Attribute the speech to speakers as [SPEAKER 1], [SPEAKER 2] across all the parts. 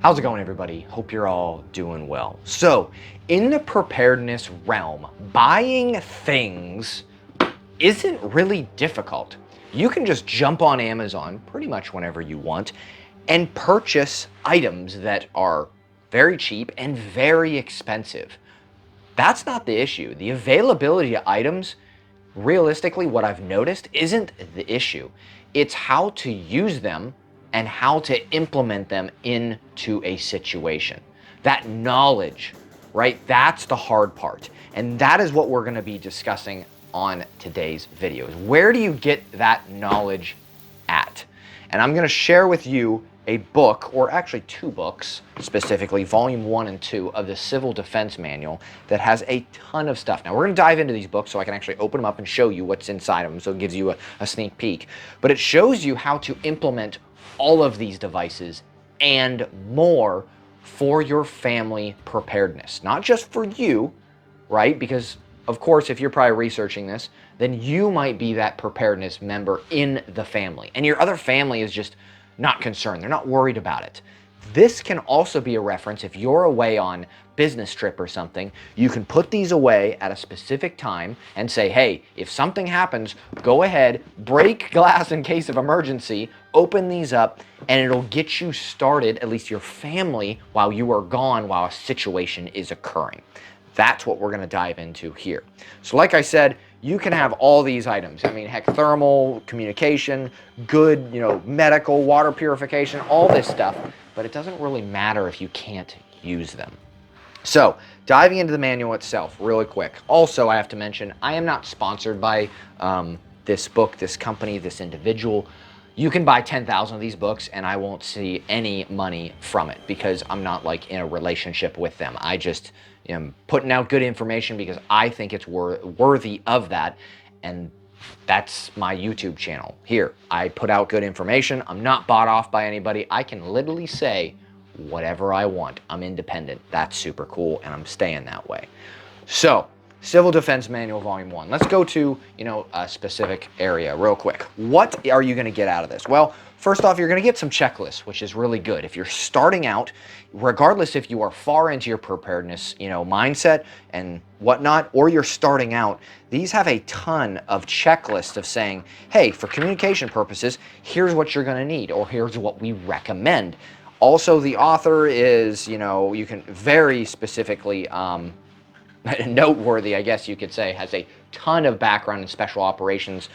[SPEAKER 1] How's it going, everybody? Hope you're all doing well. So, in the preparedness realm, buying things isn't really difficult. You can just jump on Amazon pretty much whenever you want and purchase items that are very cheap and very expensive. That's not the issue. The availability of items, realistically, what I've noticed isn't the issue. It's how to use them and how to implement them into a situation. That knowledge, right? That's the hard part. And that is what we're going to be discussing on today's video. Where do you get that knowledge at? And I'm going to share with you a book, or actually two books, specifically volume 1 and 2 of the Civil Defense Manual that has a ton of stuff. Now we're going to dive into these books so I can actually open them up and show you what's inside of them, so it gives you a sneak peek. But it shows you how to implement all of these devices and more for your family preparedness. Not just for you, right? Because of course, if you're probably researching this, then you might be that preparedness member in the family, and your other family is just not concerned. They're not worried about it. This can also be a reference if you're away on business trip or something. You can put these away at a specific time and say, hey, if something happens, go ahead, break glass in case of emergency, open these up, and it'll get you started, at least your family, while you are gone, while a situation is occurring. That's what we're going to dive into here. So like I said, you can have all these items. I mean, heck, thermal, communication, good, medical, water purification, all this stuff, but it doesn't really matter if you can't use them. So, diving into the manual itself really quick. Also, I have to mention, I am not sponsored by this book, this company, this individual. You can buy 10,000 of these books and I won't see any money from it because I'm not like in a relationship with them. I just am putting out good information because I think it's worthy of that, and that's my YouTube channel. Here, I put out good information. I'm not bought off by anybody. I can literally say whatever I want. I'm independent. That's super cool, and I'm staying that way. So, Civil Defense Manual Volume 1. Let's go to, a specific area real quick. What are you going to get out of this? Well, first off, you're going to get some checklists, which is really good. If you're starting out, regardless if you are far into your preparedness, mindset and whatnot, or you're starting out, these have a ton of checklists of saying, hey, for communication purposes, here's what you're going to need, or here's what we recommend. Also, the author is, you can very specifically noteworthy, I guess you could say, has a ton of background in special operations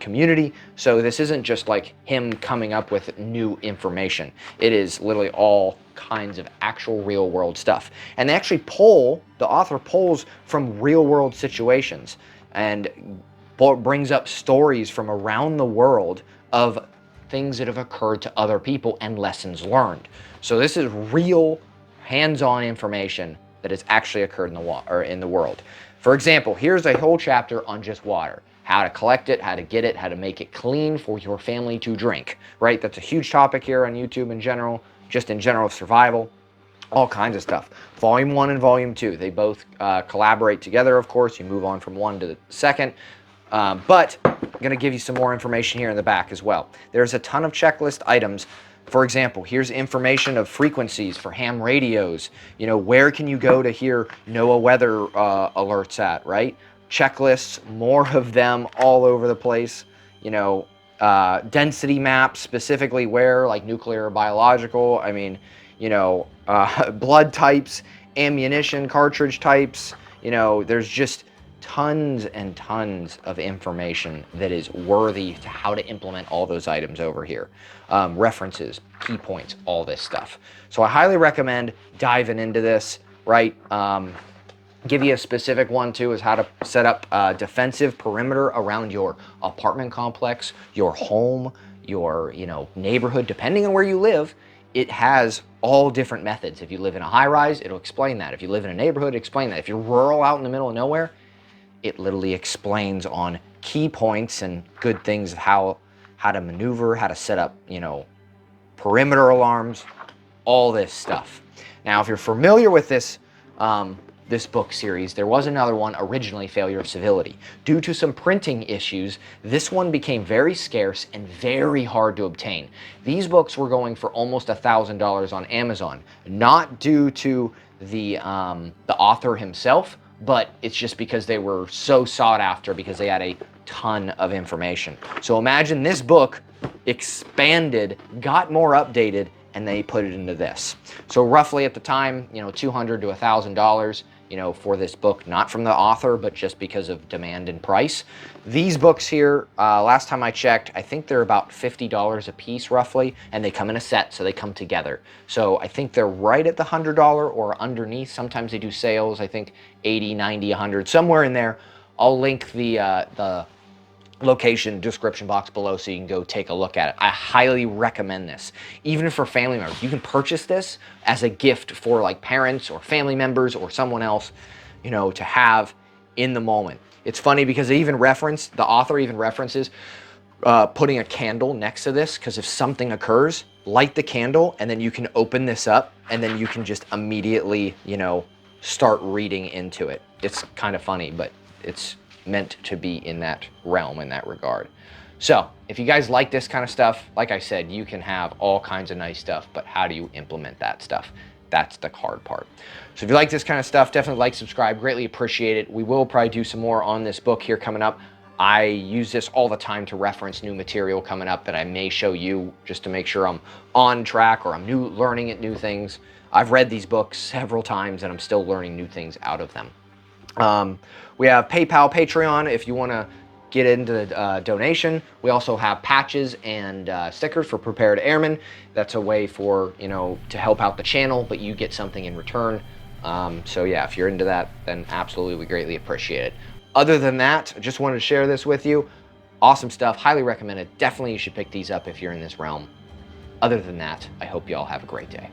[SPEAKER 1] community. So this isn't just like him coming up with new information. It is literally all kinds of actual real world stuff. And they actually the author pulls from real world situations and brings up stories from around the world of things that have occurred to other people and lessons learned. So this is real hands-on information that has actually occurred in the world. For example, here's a whole chapter on just water. How to collect it, how to get it, how to make it clean for your family to drink, right? That's a huge topic here on YouTube in general, just in general survival, all kinds of stuff. Volume 1 and Volume 2, they both collaborate together, of course. You move on from one to the second. But I'm going to give you some more information here in the back as well. There's a ton of checklist items. For example, here's information of frequencies for ham radios. Where can you go to hear NOAA weather alerts at, right? Checklists, more of them all over the place. Density maps, specifically where, like nuclear or biological. I mean, blood types, ammunition, cartridge types. There's just tons and tons of information that is worthy to how to implement all those items over here. References, key points, all this stuff. So I highly recommend diving into this, right? Give you a specific one too, is how to set up a defensive perimeter around your apartment complex, your home, your neighborhood, depending on where you live. It has all different methods. If you live in a high rise, it'll explain that. If you live in a neighborhood, explain that. If you're rural out in the middle of nowhere, it literally explains on key points and good things of how to maneuver, how to set up, perimeter alarms, all this stuff. Now, if you're familiar with this this book series, there was another one, originally Failure of Civility. Due to some printing issues, this one became very scarce and very hard to obtain. These books were going for almost $1,000 on Amazon, not due to the author himself, but it's just because they were so sought after because they had a ton of information. So imagine this book expanded, got more updated, and they put it into this. So roughly at the time, $200 to $1,000, for this book, not from the author, but just because of demand and price. These books here, last time I checked, I think they're about $50 a piece roughly, and they come in a set, so they come together. So I think they're right at the $100 or underneath. Sometimes they do sales, I think 80, 90, 100, somewhere in there. I'll link the location description box below so you can go take a look at it. I highly recommend this, even for family members. You can purchase this as a gift for like parents or family members or someone else, to have in the moment. It's funny because the author even references putting a candle next to this, because if something occurs, light the candle and then you can open this up and then you can just immediately, start reading into it. It's kind of funny, but it's meant to be in that realm, in that regard. So if you guys like this kind of stuff, like I said, you can have all kinds of nice stuff, but how do you implement that stuff? That's the hard part. So if you like this kind of stuff, definitely like, subscribe, greatly appreciate it. We will probably do some more on this book here coming up. I use this all the time to reference new material coming up that I may show you, just to make sure I'm on track or I'm learning new things. I've read these books several times and I'm still learning new things out of them. We have PayPal, Patreon, if you want to get into the donation. We also have patches and stickers for Prepared Airmen. That's a way for, to help out the channel, but you get something in return. So yeah, if you're into that, then absolutely, we greatly appreciate it. Other than that, I just wanted to share this with you. Awesome stuff, highly recommended. Definitely you should pick these up if you're in this realm. Other than that, I hope you all have a great day.